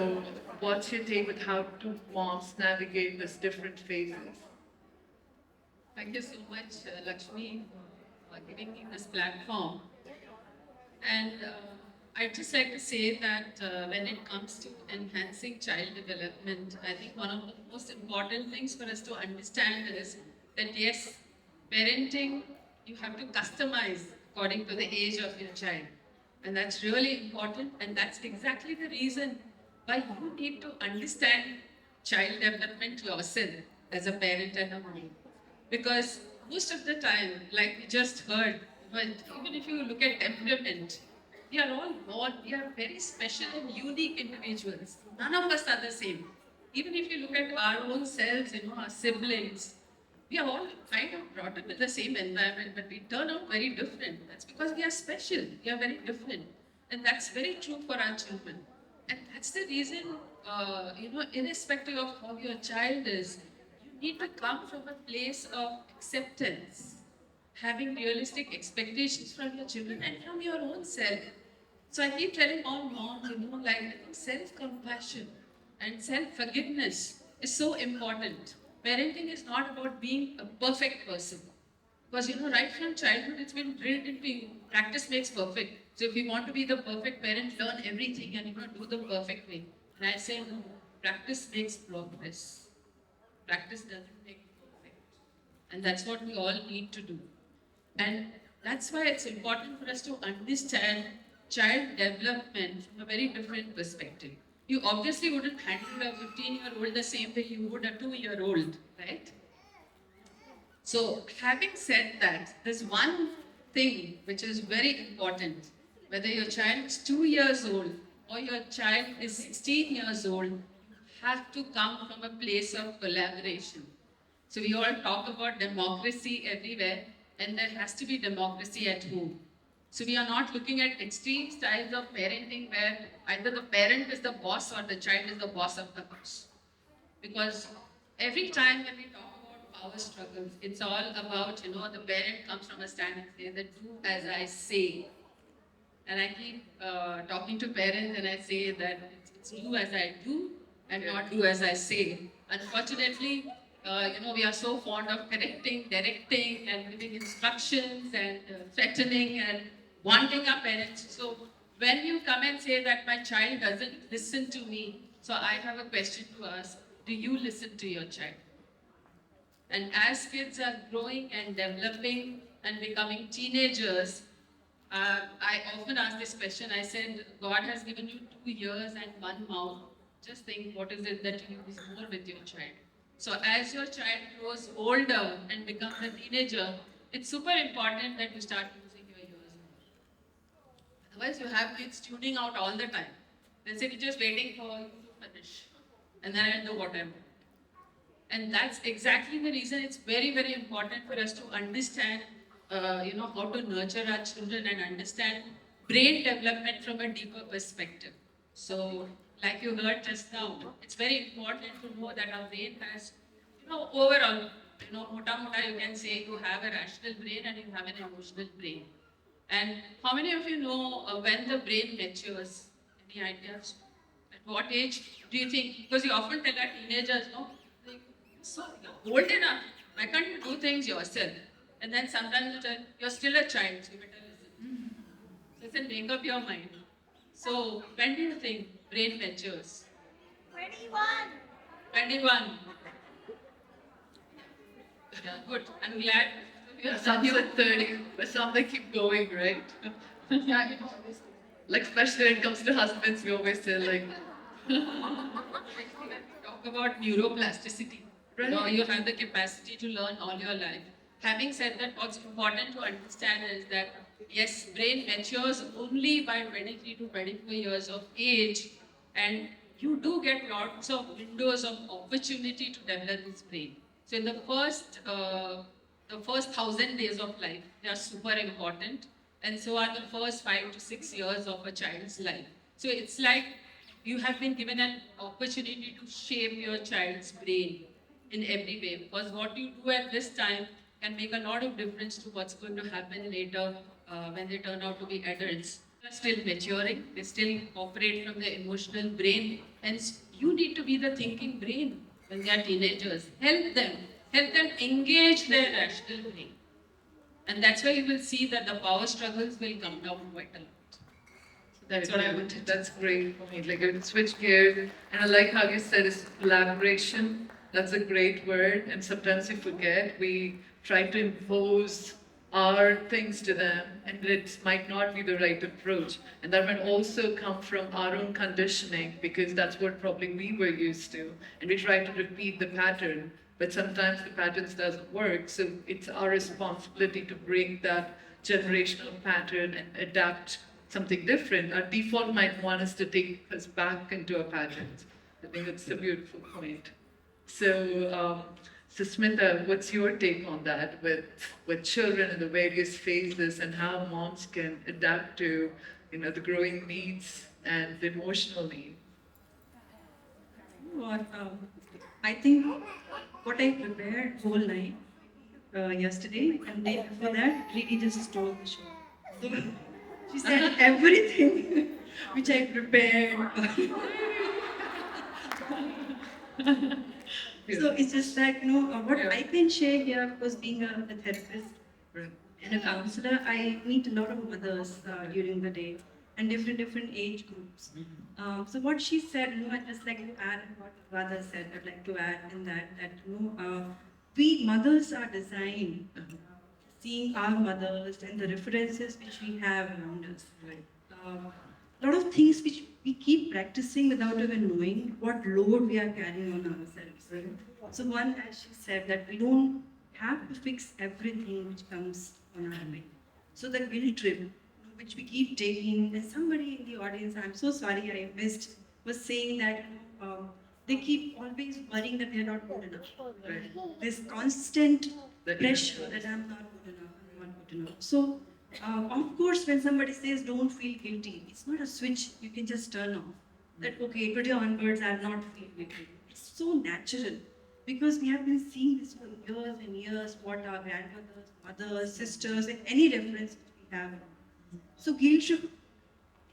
So, what's your take with how do moms navigate this different phases? Thank you so much, Lakshmi, for giving me this platform. And I'd just like to say that when it comes to enhancing child development, I think one of the most important things for us to understand is that yes, parenting, you have to customize according to the age of your child. And that's really important. And that's exactly the reason why you need to understand child development yourself as a parent and a mom. Because most of the time, like we just heard, but even if you look at temperament, we are all born, we are very special and unique individuals. None of us are the same. Even if you look at our own selves, our siblings, we are all kind of brought up in the same environment, but we turn out very different. That's because we are special, we are very different. And that's very true for our children. And that's the reason, irrespective of how your child is, you need to come from a place of acceptance, having realistic expectations from your children and from your own self. So I keep telling all moms, like I think self-compassion and self-forgiveness is so important. Parenting is not about being a perfect person. Because right from childhood it's been drilled into you. Practice makes perfect. So if you want to be the perfect parent, learn everything and do the perfect way. And I say no, practice makes progress. Practice doesn't make perfect. And that's what we all need to do. And that's why it's important for us to understand child development from a very different perspective. You obviously wouldn't handle a 15-year-old the same way you would a 2-year-old, right? So, having said that, there's one thing which is very important. Whether your child is 2 years old or your child is 16 years old, you have to come from a place of collaboration. So, we all talk about democracy everywhere, and there has to be democracy at home. So, we are not looking at extreme styles of parenting where either the parent is the boss or the child is the boss of the house. Because every time when we talk about power struggles, it's all about, the parent comes from a stand and says that do as I say. And I keep talking to parents and I say that it's do as I do and not do as I say. Unfortunately, we are so fond of correcting, directing, and giving instructions and threatening and wanting our parents. So when you come and say that my child doesn't listen to me, so I have a question to ask: do you listen to your child? And as kids are growing and developing and becoming teenagers, I often ask this question. I said, God has given you 2 ears and one mouth. Just think, what is it that you use more with your child? So, as your child grows older and becomes a teenager, it's super important that you start using your ears more. Otherwise, you have kids tuning out all the time. They say, we're just waiting for you to finish. And then I'll do whatever. And that's exactly the reason it's very, very important for us to understand, how to nurture our children and understand brain development from a deeper perspective. So, like you heard just now, it's very important to know that our brain has, overall, mota mota, you can say you have a rational brain and you have an emotional brain. And how many of you know when the brain matures? Any ideas? At what age do you think? Because you often tell our teenagers, no, like, so you're old enough. Why can't you do things yourself? And then sometimes you tell, you're still a child, so you better listen. So I said, make up your mind. So when do you think brain matures? 21. 21. Yeah, good. I'm glad. Some said 30, but some they keep going, right? Yeah, Like, especially when it comes to husbands, we always say, like, talk about neuroplasticity. Right. You have the capacity to learn all your life. Having said that, what's important to understand is that yes, brain matures only by 23 to 24 years of age, and you do get lots of windows of opportunity to develop this brain. So in the first 1,000 days of life, they are super important, and so are the first 5 to 6 years of a child's life. So it's like you have been given an opportunity to shape your child's brain in every way, because what you do at this time can make a lot of difference to what's going to happen later when they turn out to be adults. are still maturing, they still operate from the emotional brain. Hence, you need to be the thinking brain when they are teenagers. Help them engage their rational brain. And that's why you will see that the power struggles will come down quite a lot. So that's what I wanted. That's great for me. Like I would switch gears, and I like how you said it's collaboration. That's a great word, and sometimes we forget. We try to impose our things to them, and it might not be the right approach. And that might also come from our own conditioning, because that's what probably we were used to, and we try to repeat the pattern. But sometimes the patterns doesn't work, so it's our responsibility to break that generational pattern and adapt something different. Our default might want us to take us back into our patterns. I think that's a beautiful point. So Smita, what's your take on that with children in the various phases and how moms can adapt to, the growing needs and the emotional need? What I think what I prepared whole night yesterday and day before that really just stole the show. So she said everything which I prepared. So it's just like what I can share here, because being a therapist and a counselor, I meet a lot of mothers during the day and different age groups. So what she said, I'd just like to add what Radha said. I'd like to add in that we mothers are designed seeing our mothers and the references which we have around us. A lot of things which we keep practicing without even knowing what load we are carrying on ourselves. So one, as she said, that we don't have to fix everything which comes on our way. So the guilt trip, which we keep taking, and somebody in the audience, I'm so sorry I missed, was saying that they keep always worrying that they're not good enough. This constant pressure that I'm not good enough, I'm not good enough. So of course, when somebody says don't feel guilty, it's not a switch you can just turn off. That okay, today onwards I'll not feel guilty. It's so natural, because we have been seeing this for years and years, what our grandmothers, mothers, sisters, and any reference we have. So guilt trip,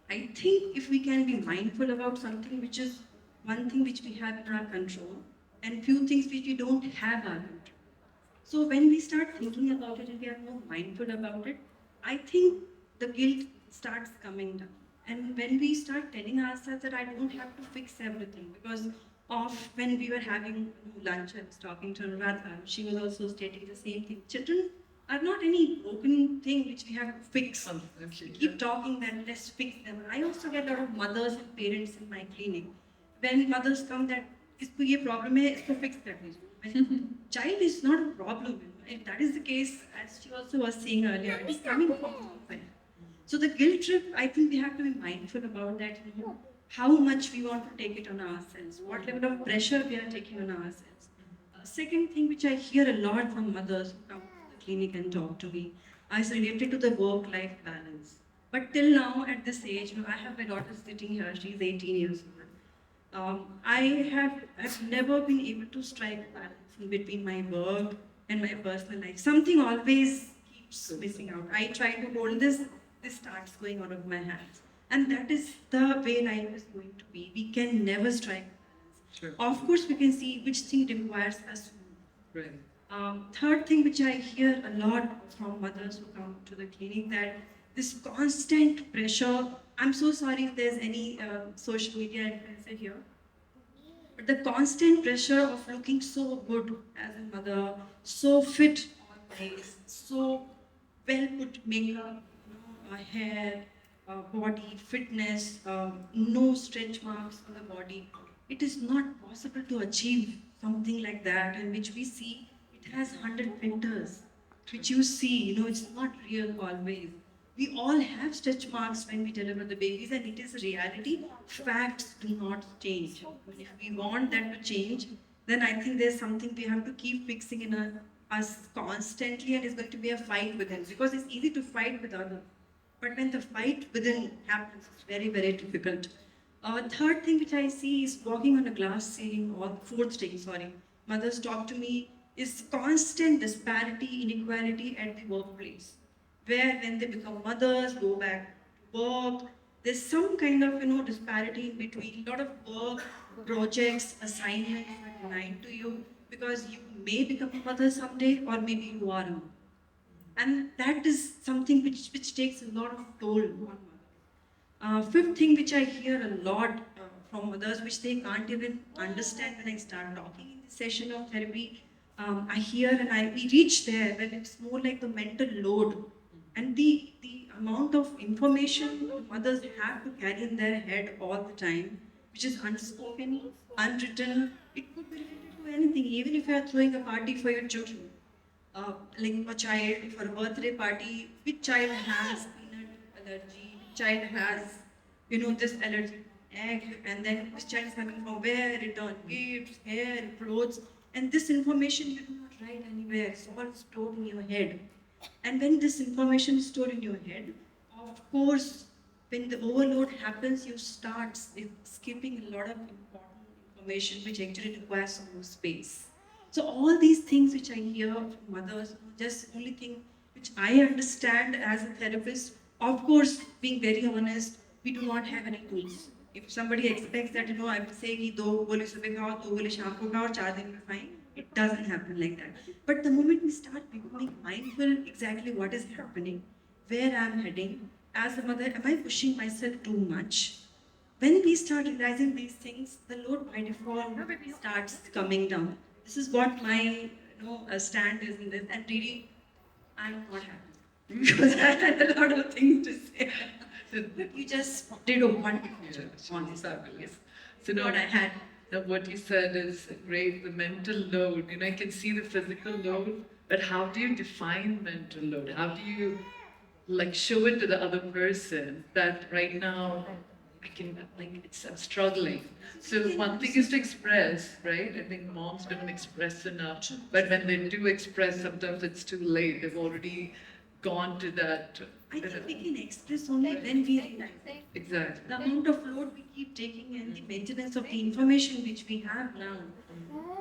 I think if we can be mindful about something which is one thing which we have in our control, and few things which we don't have our control. So when we start thinking about it and we are more mindful about it, I think the guilt starts coming down. And when we start telling ourselves that I don't have to fix everything, because of when we were having lunch, I was talking to Anuradha, she was also stating the same thing. Children are not any broken thing which we have to fix. We keep talking that let's fix them. I also get a lot of mothers and parents in my clinic. When mothers come that इसको ये problem है, इसको fix कर दीजिए. Child is not a problem. If that is the case, as she also was saying earlier, it is coming from somewhere. So the guilt trip, I think we have to be mindful about that. How much we want to take it on ourselves, what level of pressure we are taking on ourselves. Second thing which I hear a lot from mothers who come to the clinic and talk to me is related to the work-life balance. But till now, at this age, I have my daughter sitting here, she's 18 years old. I've never been able to strike a balance in between my work and my personal life. Something always keeps missing out. I try to hold this starts going out of my hands. And that is the way life is going to be. We can never strike a balance. Sure. Of course, we can see which thing requires us. Right. Third thing which I hear a lot from mothers who come to the clinic, that this constant pressure, I'm so sorry if there's any social media influencer here, but the constant pressure of looking so good as a mother, so fit always, so well put makeup, hair, body, fitness, no stretch marks on the body. It is not possible to achieve something like that, and which we see, it has 100 filters, which you see, it's not real always. We all have stretch marks when we deliver the babies, and it is a reality. Facts do not change. If we want that to change, then I think there's something we have to keep fixing in us constantly, and it's going to be a fight within, because it's easy to fight with others. But when the fight within happens, it's very, very difficult. Third thing which I see is walking on a glass ceiling, or fourth thing, sorry, mothers talk to me, is constant disparity, inequality at the workplace, where when they become mothers, go back work. There's some kind of disparity in between. A lot of work, projects, assignments are denied to you because you may become a mother someday, or maybe you are a mother. And that is something which takes a lot of toll on mother. Fifth thing which I hear a lot from others, which they can't even understand when I start talking in the session of therapy, I hear and we reach there when it's more like the mental load and the amount of information mothers have to carry in their head all the time, which is unspoken, unwritten. It could be related to anything, even if you are throwing a party for your children. Like a child for a birthday party, which child has peanut allergy, which child has, this allergy to egg, and then which child is coming from where, return gifts, hair, clothes, and this information you do not write anywhere, it's all stored in your head. And when this information is stored in your head, of course, when the overload happens, you start skipping a lot of important information which actually requires some more space. So all these things which I hear from mothers, just only thing which I understand as a therapist, of course, being very honest, we do not have any tools. If somebody expects that, I will say कि दो गोली सुबह खाओ, दो गोली शाम को खाओ, 4 दिन में fine. It doesn't happen like that. But the moment we start becoming mindful exactly what is happening, where I'm heading, as a mother, am I pushing myself too much? When we start realizing these things, the load by default starts coming down. This is what my stand is in this, and really, I'm not happy because I had a lot of things to say. You just did a wonderful job on this. Fabulous. So What I had. now what you said is great. The mental load. I can see the physical load, but how do you define mental load? How do you show it to the other person that right now I can I'm struggling. So one thing is to express, right? I think moms don't express enough, but when they do express, sometimes it's too late. They've already gone to that. I think we can express only when we realize it. Exactly. The amount of load we keep taking and the maintenance of the information which we have now,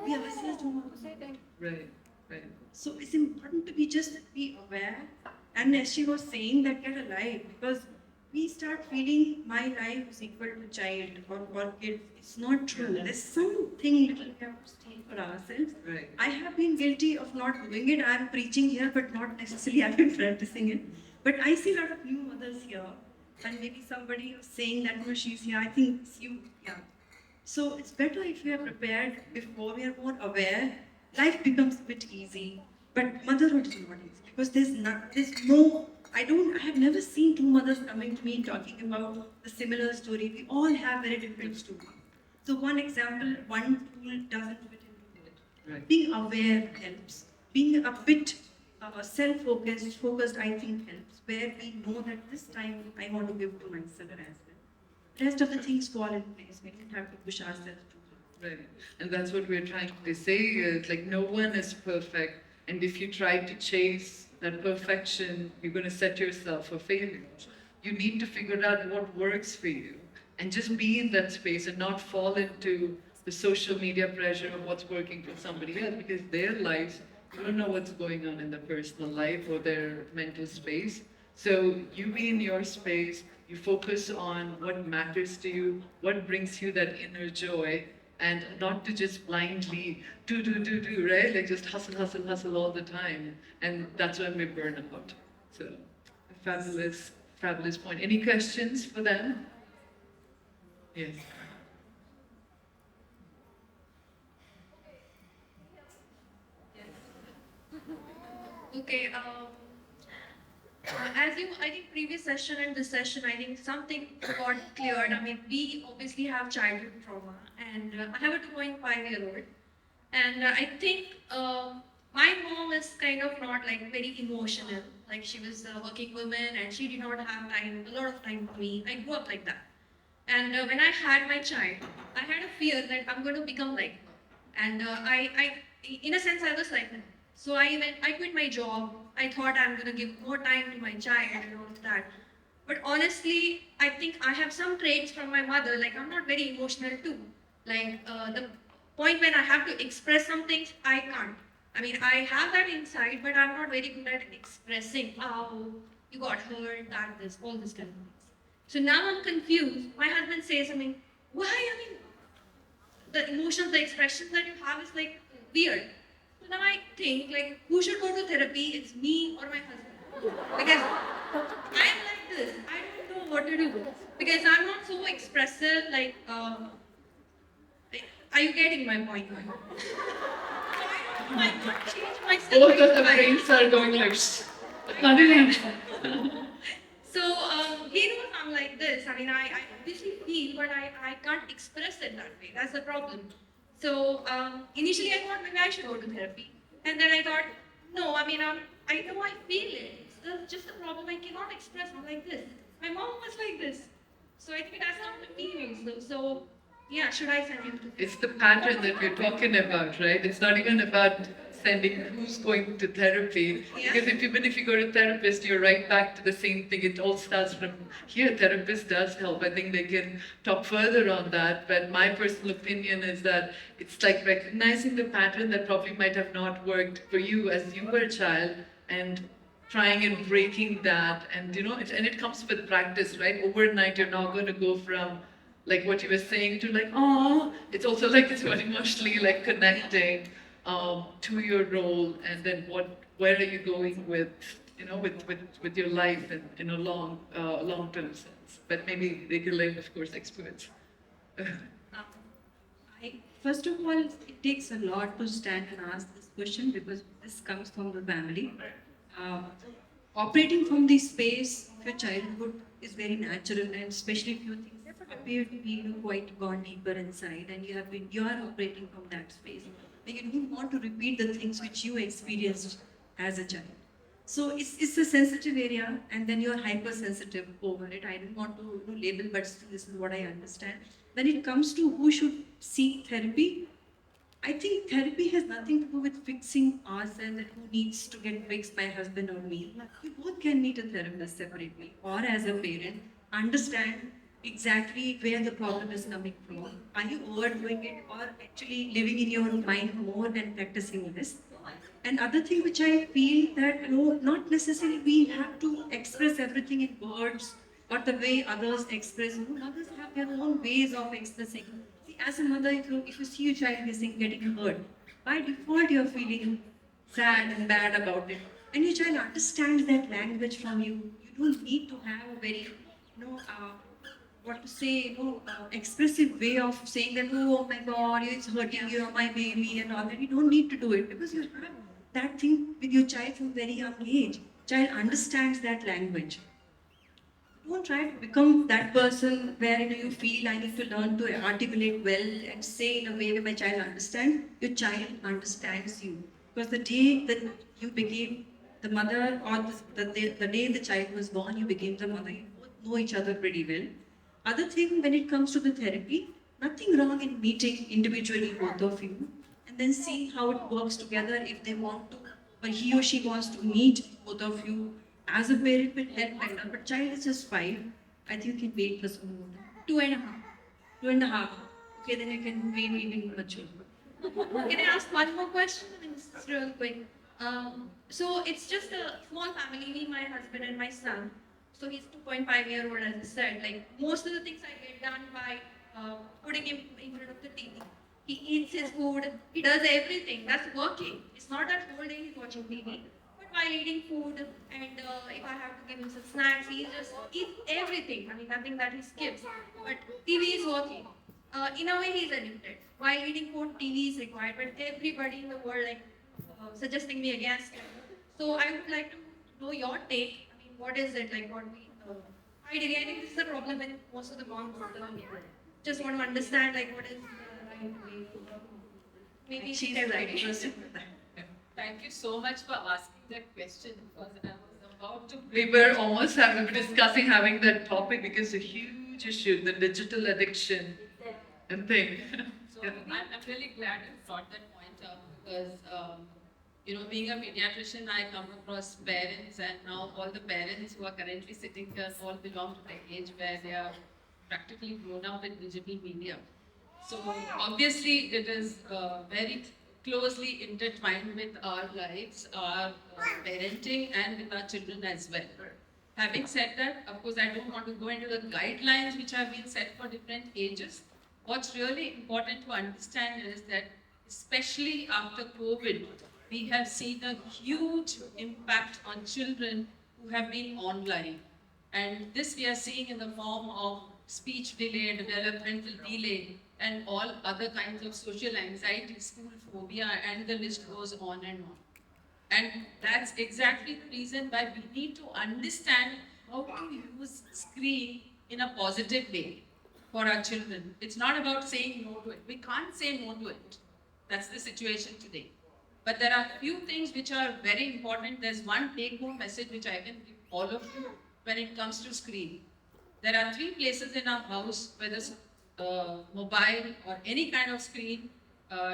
we ourselves do not know. Right. Right. So it's important to be aware. And as she was saying, that get alive, because we start feeling my life is equal to child or kid. It's not true. There's something little we have to steal for ourselves. Right. I have been guilty of not doing it. I'm preaching here, but not necessarily I've been practicing it. But I see a lot of new mothers here, and maybe somebody was saying that she's here. I think it's you, yeah. So it's better if we are prepared before we are more aware. Life becomes a bit easy, but motherhood is not easy because there's no. I have never seen two mothers coming to me talking about the similar story. We all have very different stories. So one example, one tool doesn't fit into it. Right. Being aware helps. Being a bit focused, I think helps. Where we know that this time I want to give to myself as well. Rest of the things fall in place. We don't have to push ourselves too hard. Right. And that's what we're trying to say. Is no one is perfect, and if you try to chase that perfection, you're going to set yourself for failure. You need to figure out what works for you and just be in that space and not fall into the social media pressure of what's working for somebody else, because their lives, you don't know what's going on in their personal life or their mental space. So you be in your space, you focus on what matters to you, what brings you that inner joy, and not to just blindly do, right? Just hustle all the time. And that's when we burn out. So, fabulous point. Any questions for them? Yes. Okay, as you, I think previous session and this session, I think something got cleared. I mean, we obviously have childhood trauma, and I have a 2.5-year-old, and I think my mom is kind of not very emotional. Like she was a working woman, and she did not have a lot of time for me. I grew up like that, and when I had my child, I had a fear that I'm going to become like her, and in a sense, I was like that. So I quit my job. I thought I'm going to give more time to my child and all of that. But honestly, I think I have some traits from my mother. Like I'm not very emotional too. The point when I have to express some things, I can't. I mean, I have that inside, but I'm not very good at expressing how you got hurt, that, this, all this kind of things. So now I'm confused. My husband says something. Why? I mean, the emotions, the expressions that you have is like weird. So now I think like who should go to therapy? It's me or my husband. Because I'm like this. I don't know what to do. Because I'm not so expressive like are you getting my point? So I can't change myself. Both of the Right. brains are going like, suddenly. So he knows I'm like this. I mean, I obviously feel, but I can't express it that way. That's the problem. So initially I thought maybe I should go to therapy. And then I thought, no, I mean, I know I feel it. It's just a problem I cannot express. I'm like this. My mom was like this. So I think it has happened to me also. So yeah, should I send him to therapy? It's the pattern that we're talking about, right? It's not even about sending who's going to therapy. Yeah. Because even if you go to therapist, you're right back to the same thing. It all starts from here. Therapist does help. I think they can talk further on that. But my personal opinion is that it's like recognizing the pattern that probably might have not worked for you as you were a child and trying and breaking that. And and it comes with practice, right? Overnight, you're not going to go from like what you were saying to like, oh, it's also like it's about emotionally like connecting to your role, and then where are you going with with your life in a long term sense. But maybe they can learn, of course, experts. First of all, it takes a lot to stand and ask this question because this comes from the family. Uh, Operating from the space of your childhood is very natural, and especially if you think appear to be quite gone deeper inside, and you are operating from that space. Like you don't want to repeat the things which you experienced as a child. So it's a sensitive area, and then you're hypersensitive over it. I don't want to label, but still this is what I understand. When it comes to who should seek therapy, I think therapy has nothing to do with fixing ourselves and who needs to get fixed, my husband or me. We both can meet a therapist separately or as a parent, understand exactly where the problem is coming from. Are you overdoing it or actually living in your mind more and practicing this? And other thing which I feel that not necessarily we have to express everything in words or the way others express. Mothers have their own ways of expressing. See, as a mother, if you see your child getting hurt, by default you're feeling sad and bad about it. And your child understands that language from you. You don't need to have a very, what to say, expressive way of saying that, oh my God, it's hurting you, my baby, and all that. You don't need to do it because you have that thing with your child from very young age. Child understands that language. Don't try to become that person where you feel I need to learn to articulate well and say in a way where my child understands. Your child understands you because the day that you became the mother, or the day the child was born, you became the mother. You both know each other pretty well. Other thing, when it comes to the therapy, nothing wrong in meeting individually both of you and then seeing how it works together. If they want to, or he or she wants to meet both of you as a parent will help better. But child is just 5. I think you can wait for some more time. 2.5. 2.5. Okay, then you can wait even mature. Can I ask one more question? I mean, this is real quick. So it's just a small family, me, my husband, and my son. So he's 2.5-year-old, as I said. Like most of the things I get done by putting him in front of the TV. He eats his food. He does everything. That's working. It's not that whole day he's watching TV. But while eating food, and if I have to give him some snacks, he just eats everything. I mean, nothing that he skips. But TV is working. In a way, he's addicted. While eating food, TV is required. But everybody in the world suggesting me against it. So I would like to know your take. I mean, what is it like? What we ideally, I think this is a problem with most of the moms. Just want to understand like what is the right way. Maybe She's she's the right right. person for that. Thank you so much for asking that question because I was about to. We were almost discussing having that topic because it's a huge issue, the digital addiction and thing. So I'm really glad you brought that point up because, being a pediatrician, I come across parents, and now all the parents who are currently sitting here all belong to the age where they are practically grown up with digital media. So obviously it is very closely intertwined with our lives, our parenting, and with our children as well. Having said that, of course, I don't want to go into the guidelines which have been set for different ages. What's really important to understand is that, especially after COVID, we have seen a huge impact on children who have been online. And this we are seeing in the form of speech delay, developmental delay, and all other kinds of social anxiety, school phobia, and the list goes on and on. And that's exactly the reason why we need to understand how to use screen in a positive way for our children. It's not about saying no to it. We can't say no to it. That's the situation today. But there are few things which are very important. There's one take-home message which I can give all of you when it comes to screen. There are 3 places in our house where the mobile or any kind of screen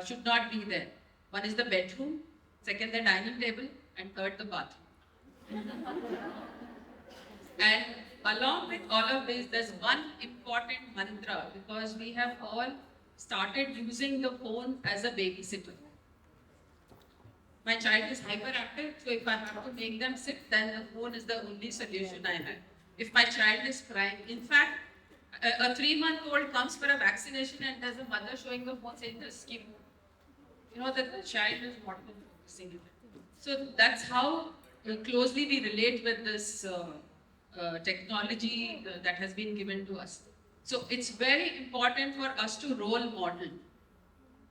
should not be there. One is the bedroom, second the dining table, and third the bathroom. And along with all of this, there's one important mantra, because we have all started using the phone as a babysitter. My child is hyperactive, so if I have to make them sit, then the phone is the only solution I have. If my child is crying, in fact, a 3-month-old comes for a vaccination and there's a mother showing the phone saying, "Just give me." You know that the child is not focusing on it. So that's how closely we relate with this technology that has been given to us. So it's very important for us to role model.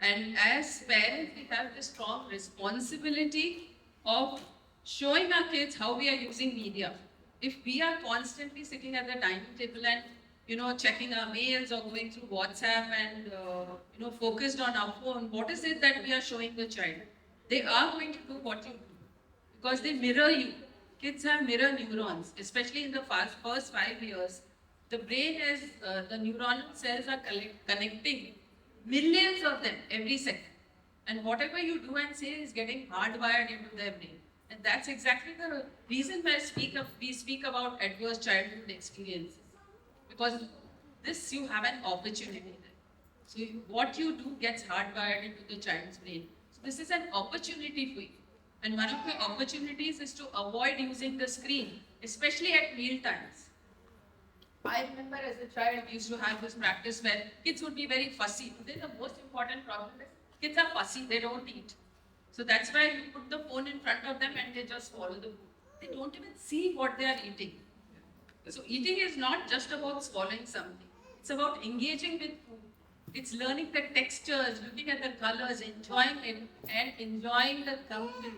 And as parents, we have the strong responsibility of showing our kids how we are using media. If we are constantly sitting at the dining table and checking our mails or going through WhatsApp and focused on our phone, what is it that we are showing the child? They are going to do what you do because they mirror you. Kids have mirror neurons, especially in the first 5 years. The brain is, the neuronal cells are connecting millions of them every second. And whatever you do and say is getting hardwired into their brain. And that's exactly the reason why we speak about adverse childhood experiences. Because this, you have an opportunity there. So what you do gets hardwired into the child's brain. So this is an opportunity for you. And one of the opportunities is to avoid using the screen, especially at meal times. I remember as a child, we used to have this practice where kids would be very fussy. Today, the most important problem is kids are fussy, they don't eat. So that's why you put the phone in front of them and they just follow the food. They don't even see what they are eating. So eating is not just about swallowing something. It's about engaging with food. It's learning the textures, looking at the colors, enjoying it, and enjoying the company.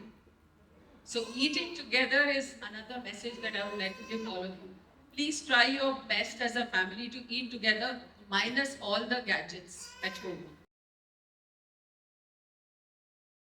So eating together is another message that I would like to give all of you. Please try your best as a family to eat together, minus all the gadgets at home.